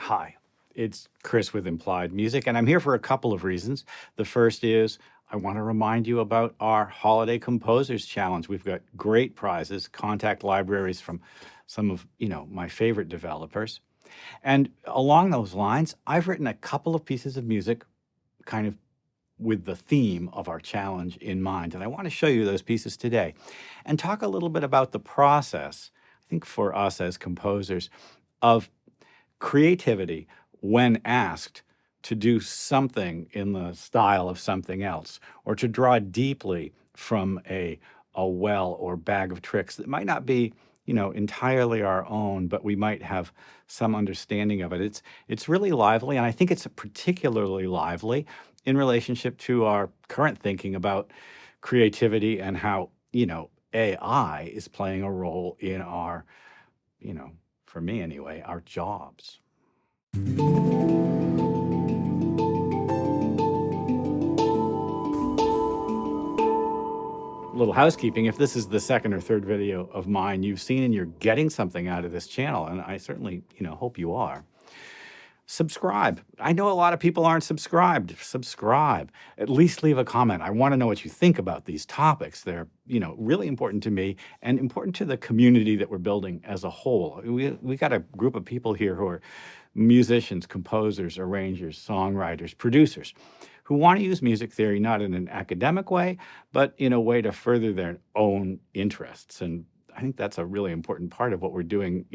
Hi, it's Chris with Implied Music, and I'm here for a couple of reasons. The first is I want to remind you about our Holiday Composers Challenge. We've got great prizes, contact libraries from some of, my favorite developers. And along those lines, I've written a couple of pieces of music kind of with the theme of our challenge in mind. And I want to show you those pieces today and talk a little bit about the process, I think for us as composers, of creativity when asked to do something in the style of something else, or to draw deeply from a well or bag of tricks that might not be, entirely our own, but we might have some understanding of it. It's really lively, and I think it's particularly lively in relationship to our current thinking about creativity and how, AI is playing a role in our, for me anyway, our jobs. Little housekeeping. If this is the second or third video of mine you've seen and you're getting something out of this channel, and I certainly, hope you are, subscribe. I know a lot of people aren't subscribed. Subscribe. At least leave a comment. I want to know what you think about these topics. They're, really important to me and important to the community that we're building as a whole. We got a group of people here who are musicians, composers, arrangers, songwriters, producers, who want to use music theory not in an academic way, but in a way to further their own interests. And I think that's a really important part of what we're doing,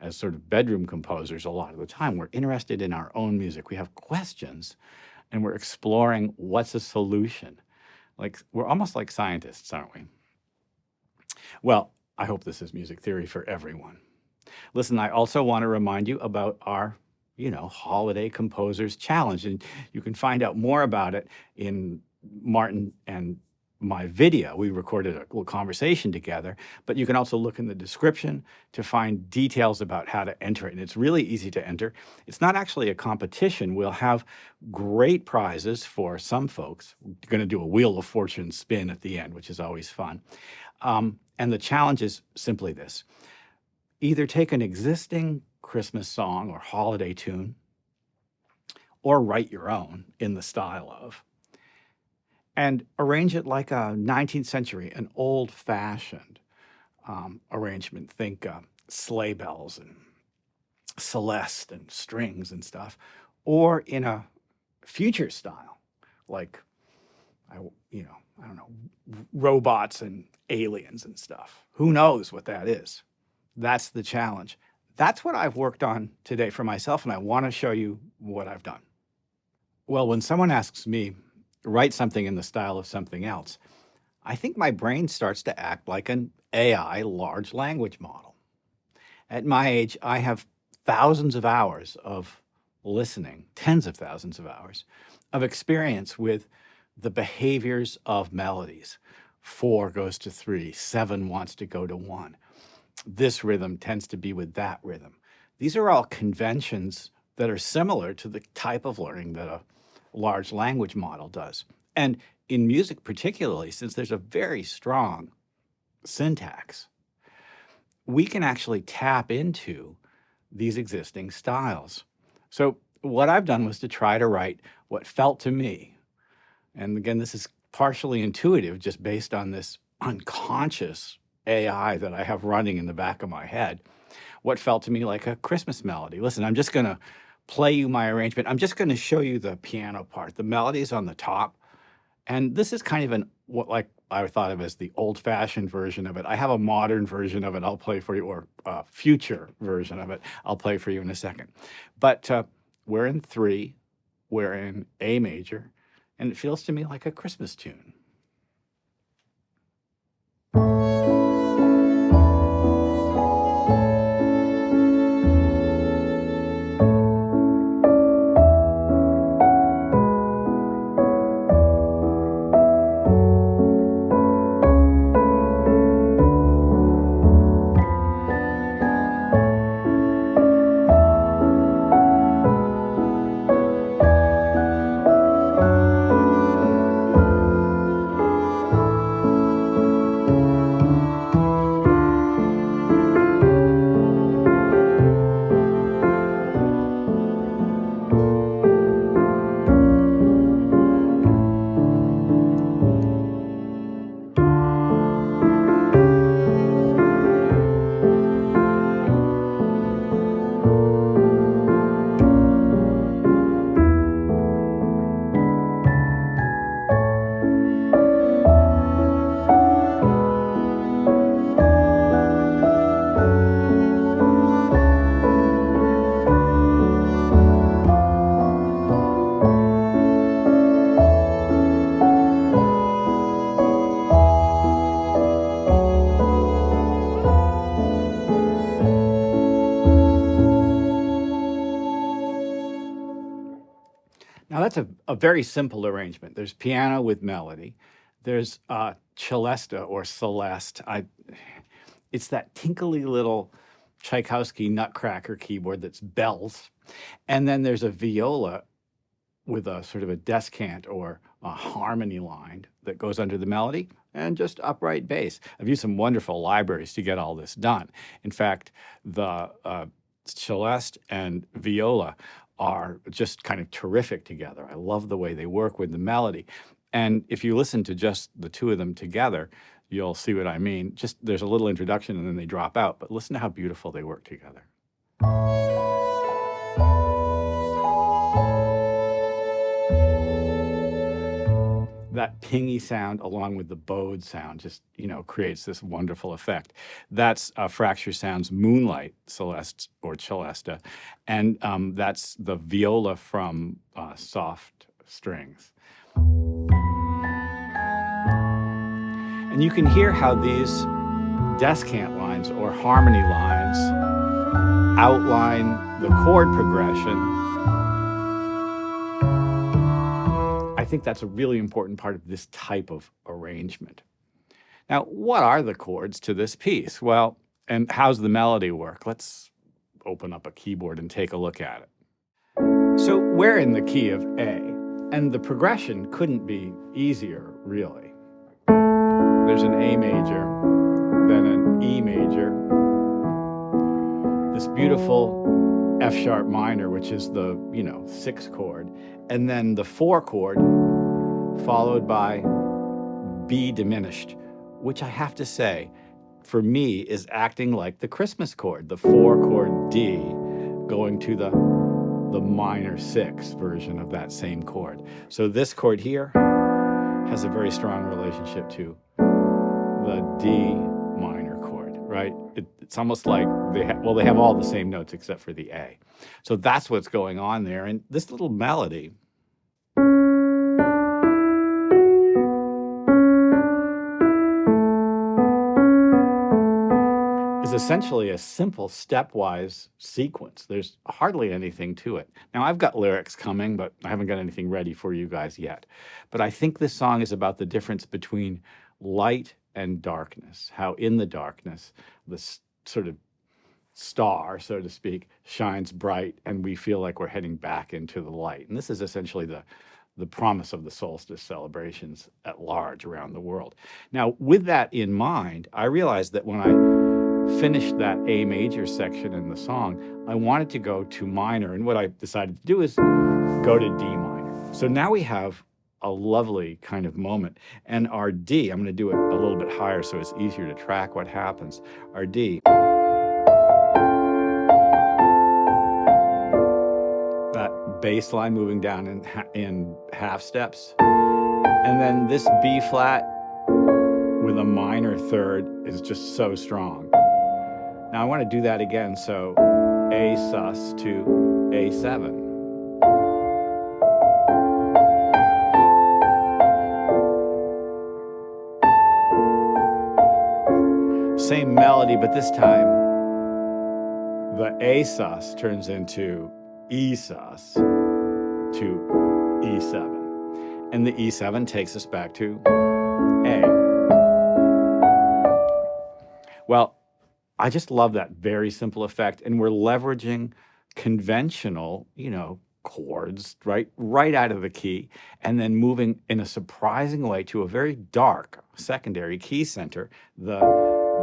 as sort of bedroom composers a lot of the time. We're interested in our own music. We have questions, and we're exploring what's a solution. Like, we're almost like scientists, aren't we? Well, I hope this is music theory for everyone. Listen, I also want to remind you about our, Holiday Composers Challenge, and you can find out more about it in Martin and my video. We recorded a little conversation together, but you can also look in the description to find details about how to enter it. And it's really easy to enter. It's not actually a competition. We'll have great prizes for some folks. We're going to do a Wheel of Fortune spin at the end, which is always fun. And the challenge is simply this. Either take an existing Christmas song or holiday tune, or write your own in the style of, and arrange it like a 19th century, an old-fashioned arrangement. Think sleigh bells and Celeste and strings and stuff, or in a future style, like, I don't know, robots and aliens and stuff. Who knows what that is? That's the challenge. That's what I've worked on today for myself, and I want to show you what I've done. Well, when someone asks me, write something in the style of something else, I think my brain starts to act like an AI large language model. At my age, I have thousands of hours of listening, tens of thousands of hours of experience with the behaviors of melodies. 4 goes to 3, 7 wants to go to 1. This rhythm tends to be with that rhythm. These are all conventions that are similar to the type of learning that a large language model does. And in music particularly, since there's a very strong syntax, we can actually tap into these existing styles. So what I've done was to try to write what felt to me, and again, this is partially intuitive just based on this unconscious AI that I have running in the back of my head, what felt to me like a Christmas melody. Listen, I'm just going to play you my arrangement. I'm just going to show you the piano part. The melody's on the top. And this is kind of what I thought of as the old-fashioned version of it. I have a modern version of it I'll play for you, or a future version of it I'll play for you in a second. But we're in 3, we're in A major, and it feels to me like a Christmas tune. Now that's a very simple arrangement. There's piano with melody. There's celesta or celeste. It's that tinkly little Tchaikovsky nutcracker keyboard that's bells. And then there's a viola with a sort of a descant or a harmony line that goes under the melody, and just upright bass. I've used some wonderful libraries to get all this done. In fact, the celeste and viola are just kind of terrific together. I love the way they work with the melody. And if you listen to just the two of them together, you'll see what I mean. Just there's a little introduction and then they drop out, but listen to how beautiful they work together. That pingy sound along with the bowed sound just, creates this wonderful effect. That's Fracture Sound's Moonlight Celeste or Celesta, and that's the viola from Soft Strings. And you can hear how these descant lines or harmony lines outline the chord progression. I think that's a really important part of this type of arrangement. Now, what are the chords to this piece? Well, and how's the melody work? Let's open up a keyboard and take a look at it. So we're in the key of A, and the progression couldn't be easier, really. There's an A major, then an E major, this beautiful F sharp minor, which is the, 6th chord, and then the 4 chord, followed by B diminished, which I have to say, for me, is acting like the Christmas chord, the 4 chord D going to the minor 6 version of that same chord. So this chord here has a very strong relationship to the D minor chord, right? It's almost like they have all the same notes except for the A. So that's what's going on there. And this little melody is essentially a simple stepwise sequence. There's hardly anything to it. Now, I've got lyrics coming, but I haven't got anything ready for you guys yet. But I think this song is about the difference between light and darkness, how in the darkness, the sort of star, so to speak, shines bright, and we feel like we're heading back into the light. And this is essentially the promise of the solstice celebrations at large around the world. Now, with that in mind, I realized that when I finished that A major section in the song, I wanted to go to minor, and what I decided to do is go to D minor. So now we have a lovely kind of moment, and our D, I'm going to do it a little bit higher so it's easier to track what happens. Our D, that bass line moving down in half steps, and then this B flat with a minor third is just so strong. Now I want to do that again, so A sus to A7. Same melody, but this time the A sus turns into E sus to E7. And the E7 takes us back to A. Well, I just love that very simple effect, and we're leveraging conventional, chords, right out of the key, and then moving in a surprising way to a very dark secondary key center, the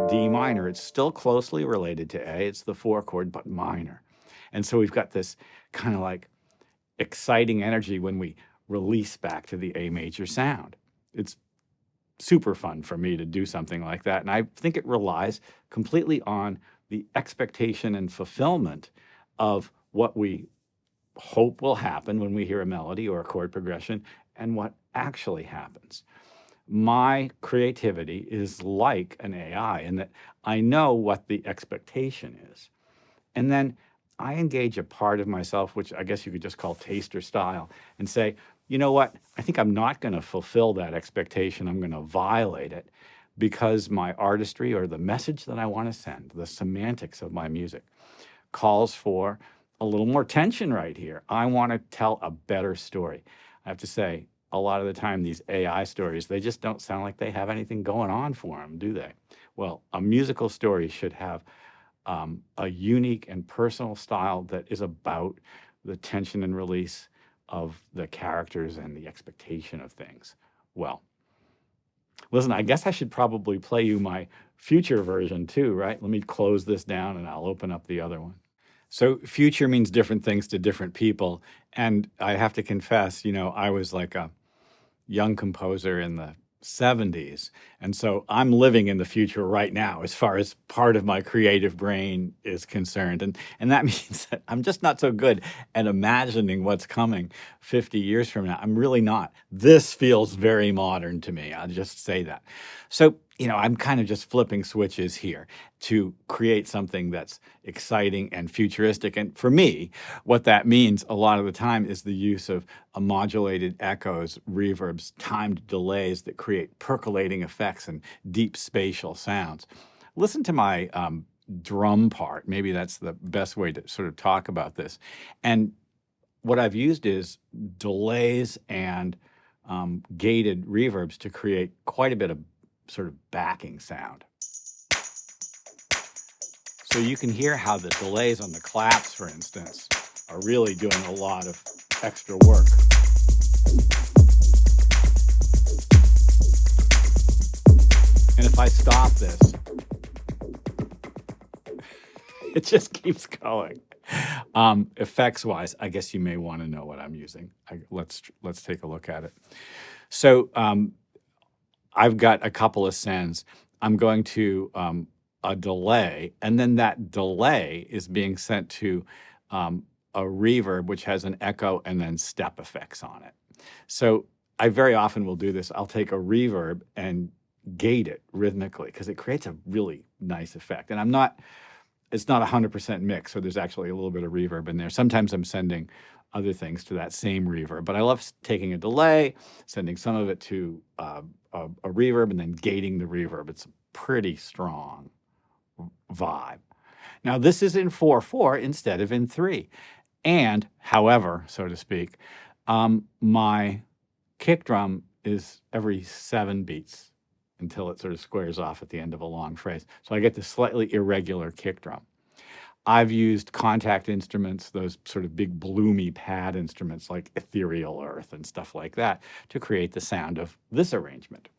D minor. It's still closely related to A. It's the 4 chord, but minor. And so we've got this kind of like exciting energy when we release back to the A major sound. It's super fun for me to do something like that. And I think it relies completely on the expectation and fulfillment of what we hope will happen when we hear a melody or a chord progression and what actually happens. My creativity is like an AI in that I know what the expectation is. And then I engage a part of myself, which I guess you could just call taste or style, and say, you know what, I think I'm not going to fulfill that expectation. I'm going to violate it because my artistry or the message that I want to send, the semantics of my music, calls for a little more tension right here. I want to tell a better story. I have to say, a lot of the time, these AI stories, they just don't sound like they have anything going on for them, do they? Well, a musical story should have a unique and personal style that is about the tension and release of the characters and the expectation of things. Well, listen, I guess I should probably play you my future version too, right? Let me close this down and I'll open up the other one. So future means different things to different people. And I have to confess, I was like a young composer in the 70s. And so I'm living in the future right now as far as part of my creative brain is concerned. And that means that I'm just not so good at imagining what's coming 50 years from now. I'm really not. This feels very modern to me. I'll just say that. So, I'm kind of just flipping switches here to create something that's exciting and futuristic. And for me, what that means a lot of the time is the use of modulated echoes, reverbs, timed delays that create percolating effects and deep spatial sounds. Listen to my drum part. Maybe that's the best way to sort of talk about this. And what I've used is delays and gated reverbs to create quite a bit of sort of backing sound. So you can hear how the delays on the claps, for instance, are really doing a lot of extra work. And if I stop this, it just keeps going. Effects-wise, I guess you may want to know what I'm using. Let's take a look at it. So I've got a couple of sends. I'm going to a delay, and then that delay is being sent to a reverb, which has an echo and then step effects on it. So I very often will do this. I'll take a reverb and gate it rhythmically because it creates a really nice effect. And it's not 100% mixed, so there's actually a little bit of reverb in there. Sometimes I'm sending other things to that same reverb, but I love taking a delay, sending some of it to a reverb, and then gating the reverb. It's a pretty strong vibe. Now, this is in 4/4 instead of in 3. And, however, so to speak, my kick drum is every 7 beats until it sort of squares off at the end of a long phrase. So I get this slightly irregular kick drum. I've used contact instruments, those sort of big bloomy pad instruments like Ethereal Earth and stuff like that, to create the sound of this arrangement.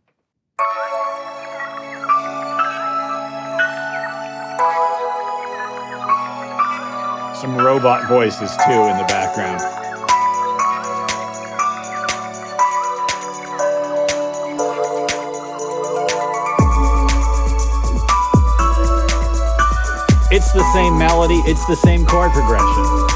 Some robot voices too in the background. It's the same melody, it's the same chord progression.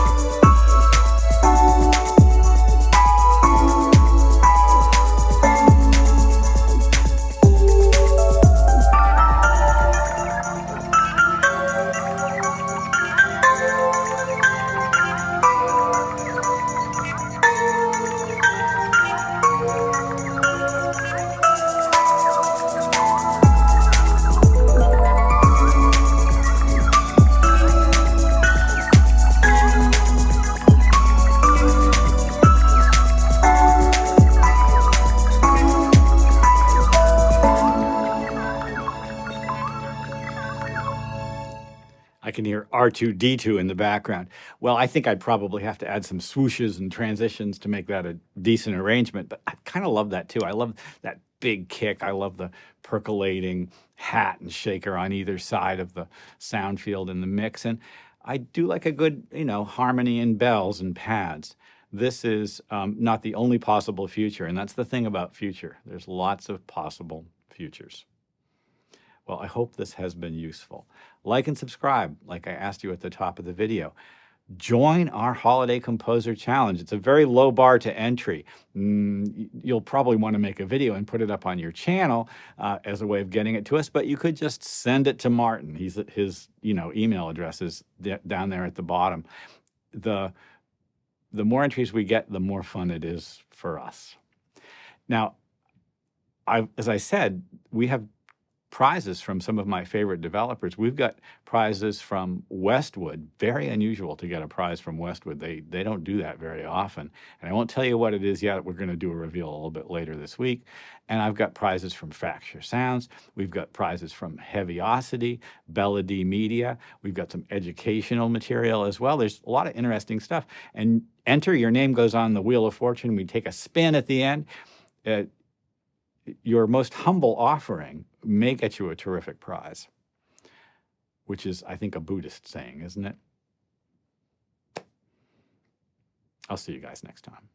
I can hear R2-D2 in the background. Well, I think I'd probably have to add some swooshes and transitions to make that a decent arrangement, but I kind of love that too. I love that big kick. I love the percolating hat and shaker on either side of the sound field in the mix. And I do like a good, harmony in bells and pads. This is not the only possible future, and that's the thing about future. There's lots of possible futures. Well, I hope this has been useful. Like and subscribe, like I asked you at the top of the video. Join our Holiday Composer Challenge. It's a very low bar to entry. You'll probably want to make a video and put it up on your channel as a way of getting it to us, but you could just send it to Martin. His email address is down there at the bottom. The more entries we get, the more fun it is for us. Now, as I said, we have prizes from some of my favorite developers. We've got prizes from Westwood. Very unusual to get a prize from Westwood. They don't do that very often. And I won't tell you what it is yet. We're going to do a reveal a little bit later this week. And I've got prizes from Fracture Sounds. We've got prizes from Heaviosity, Bella D Media. We've got some educational material as well. There's a lot of interesting stuff. And enter, your name goes on the Wheel of Fortune. We take a spin at the end. Your most humble offering may get you a terrific prize, which is, I think, a Buddhist saying, isn't it? I'll see you guys next time.